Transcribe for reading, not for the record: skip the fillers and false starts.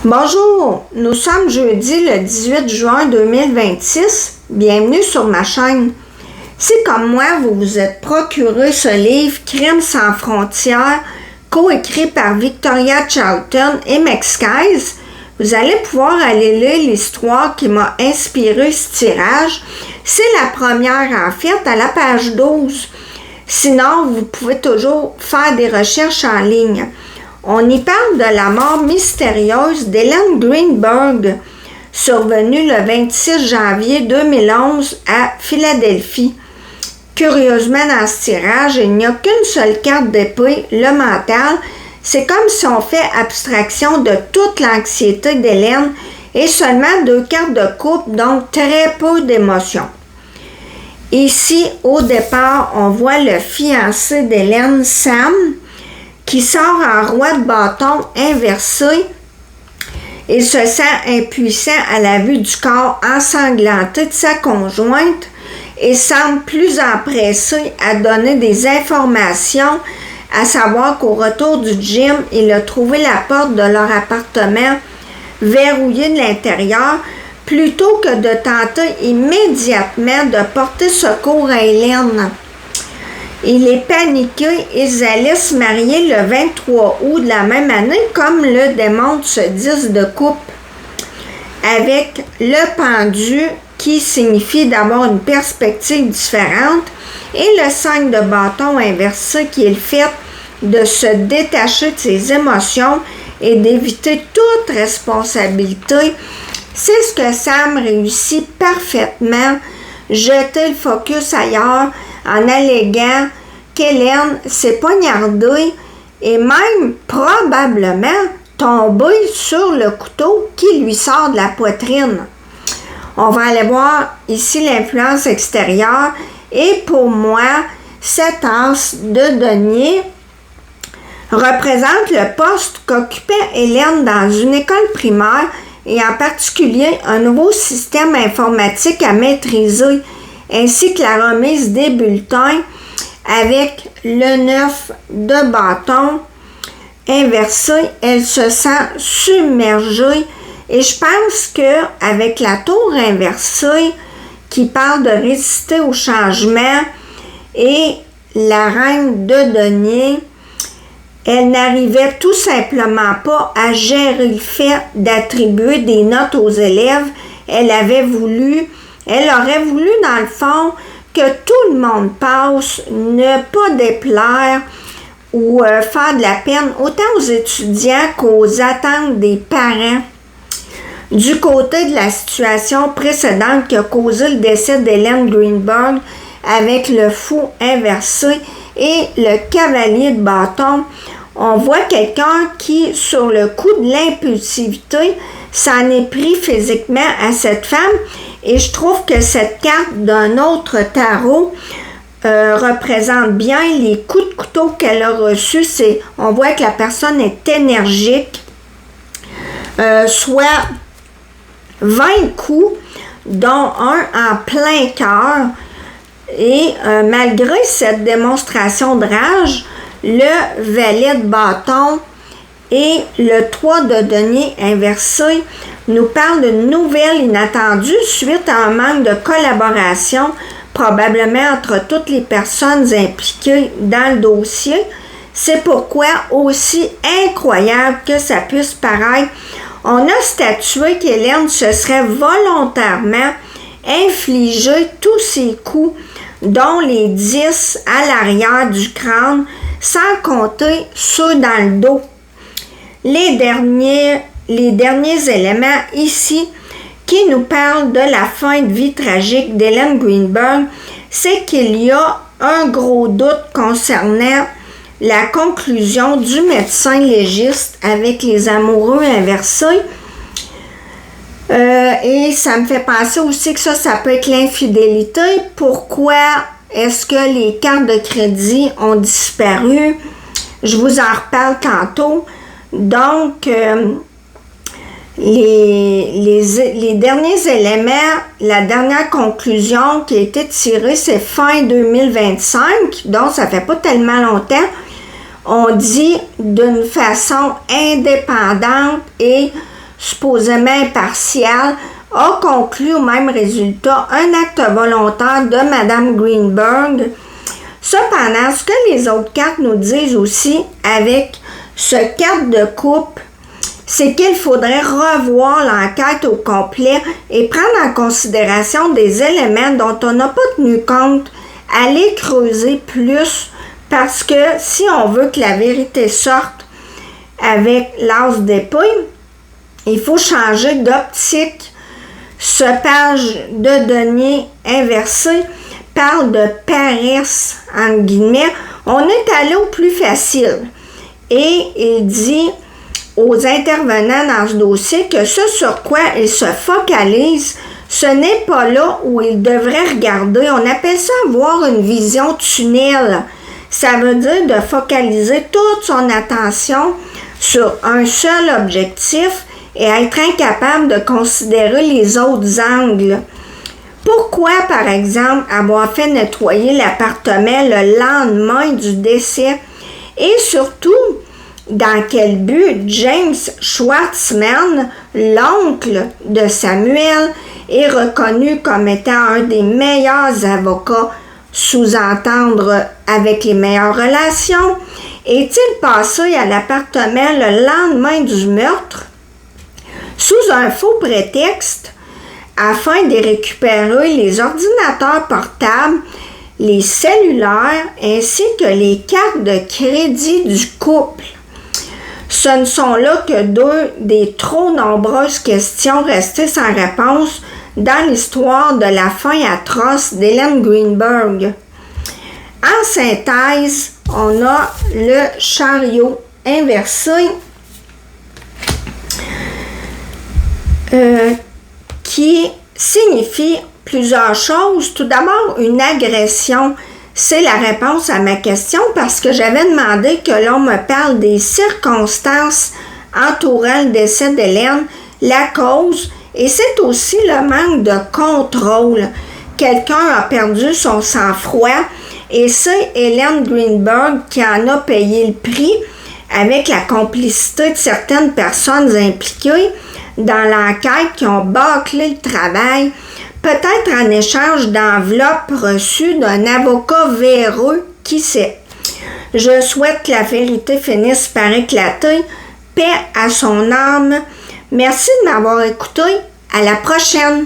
Bonjour, nous sommes jeudi le 18 juin 2026. Bienvenue sur ma chaîne. Si comme moi, vous vous êtes procuré ce livre Crimes sans frontières, coécrit par Victoria Charlton et Mexicaise, vous allez pouvoir aller lire l'histoire qui m'a inspiré ce tirage. C'est la première en fait à la page 12. Sinon, vous pouvez toujours faire des recherches en ligne. On y parle de la mort mystérieuse d'Ellen Greenberg, survenue le 26 janvier 2011 à Philadelphie. Curieusement, dans ce tirage, il n'y a qu'une seule carte d'épée, le mental. C'est comme si on fait abstraction de toute l'anxiété d'Ellen et seulement 2 cartes de coupe, donc très peu d'émotions. Ici, au départ, on voit le fiancé d'Ellen, Sam, qui sort en roi de bâton inversé. Il se sent impuissant à la vue du corps ensanglanté de sa conjointe et semble plus empressé à donner des informations, à savoir qu'au retour du gym, il a trouvé la porte de leur appartement verrouillée de l'intérieur, plutôt que de tenter immédiatement de porter secours à Ellen. Il est paniqué, ils allaient se marier le 23 août de la même année, comme le démontre ce 10 de coupe, avec le pendu qui signifie d'avoir une perspective différente et le 5 de bâton inversé qui est le fait de se détacher de ses émotions et d'éviter toute responsabilité. C'est ce que Sam réussit parfaitement, jeter le focus ailleurs en alléguant qu'Ellen s'est poignardée et même probablement tombée sur le couteau qui lui sort de la poitrine. On va aller voir ici l'influence extérieure et pour moi, cette as de denier représente le poste qu'occupait Ellen dans une école primaire et en particulier un nouveau système informatique à maîtriser ainsi que la remise des bulletins avec le 9 de bâton inversé. Elle se sent submergée et je pense qu'avec la tour inversée qui parle de résister au changement et la reine de denier, elle n'arrivait tout simplement pas à gérer le fait d'attribuer des notes aux élèves. Elle aurait voulu dans le fond que tout le monde passe, ne pas déplaire ou faire de la peine autant aux étudiants qu'aux attentes des parents. Du côté de la situation précédente qui a causé le décès d'Ellen Greenberg avec le fou inversé et le cavalier de bâton, on voit quelqu'un qui, sur le coup de l'impulsivité, s'en est pris physiquement à cette femme. Et je trouve que cette carte d'un autre tarot représente bien les coups de couteau qu'elle a reçus. On voit que la personne est énergique, soit 20 coups, dont un en plein cœur. Et malgré cette démonstration de rage, le valet de bâton et le 3 de denier inversé nous parle d'une nouvelle inattendue suite à un manque de collaboration, probablement entre toutes les personnes impliquées dans le dossier. C'est pourquoi, aussi incroyable que ça puisse paraître, on a statué qu'Ellen se serait volontairement infligé tous ces coups, dont les 10 à l'arrière du crâne, sans compter ceux dans le dos. Les derniers éléments ici qui nous parlent de la fin de vie tragique d'Ellen Greenberg, c'est qu'il y a un gros doute concernant la conclusion du médecin légiste avec les amoureux inversés. Et ça me fait penser aussi que ça peut être l'infidélité. Pourquoi est-ce que les cartes de crédit ont disparu? Je vous en reparle tantôt. Donc, les derniers éléments, la dernière conclusion qui a été tirée, c'est fin 2025, donc ça fait pas tellement longtemps. On dit d'une façon indépendante et supposément impartial, a conclu au même résultat un acte volontaire de Mme Greenberg. Cependant, ce que les autres cartes nous disent aussi avec ce carte de coupe, c'est qu'il faudrait revoir l'enquête au complet et prendre en considération des éléments dont on n'a pas tenu compte, aller creuser plus, parce que si on veut que la vérité sorte avec l'as d'épée, il faut changer d'optique. Ce page de denier inversé parle de paresse, entre guillemets. On est allé au plus facile. Et il dit aux intervenants dans ce dossier que ce sur quoi ils se focalisent, ce n'est pas là où ils devraient regarder. On appelle ça avoir une vision tunnel. Ça veut dire de focaliser toute son attention sur un seul objectif et être incapable de considérer les autres angles. Pourquoi, par exemple, avoir fait nettoyer l'appartement le lendemain du décès? Et surtout, dans quel but James Schwartzman, l'oncle de Samuel, est reconnu comme étant un des meilleurs avocats, sous-entendre avec les meilleures relations? Est-il passé à l'appartement le lendemain du meurtre sous un faux prétexte afin de récupérer les ordinateurs portables, les cellulaires ainsi que les cartes de crédit du couple? Ce ne sont là que deux des trop nombreuses questions restées sans réponse dans l'histoire de la fin atroce d'Ellen Greenberg. En synthèse, on a le chariot inversé qui signifie plusieurs choses. Tout d'abord, une agression. C'est la réponse à ma question parce que j'avais demandé que l'on me parle des circonstances entourant le décès d'Ellen, la cause, et c'est aussi le manque de contrôle. Quelqu'un a perdu son sang-froid et c'est Ellen Greenberg qui en a payé le prix avec la complicité de certaines personnes impliquées dans l'enquête qui ont bâclé le travail, peut-être en échange d'enveloppes reçues d'un avocat véreux, qui sait. Je souhaite que la vérité finisse par éclater. Paix à son âme. Merci de m'avoir écouté. À la prochaine.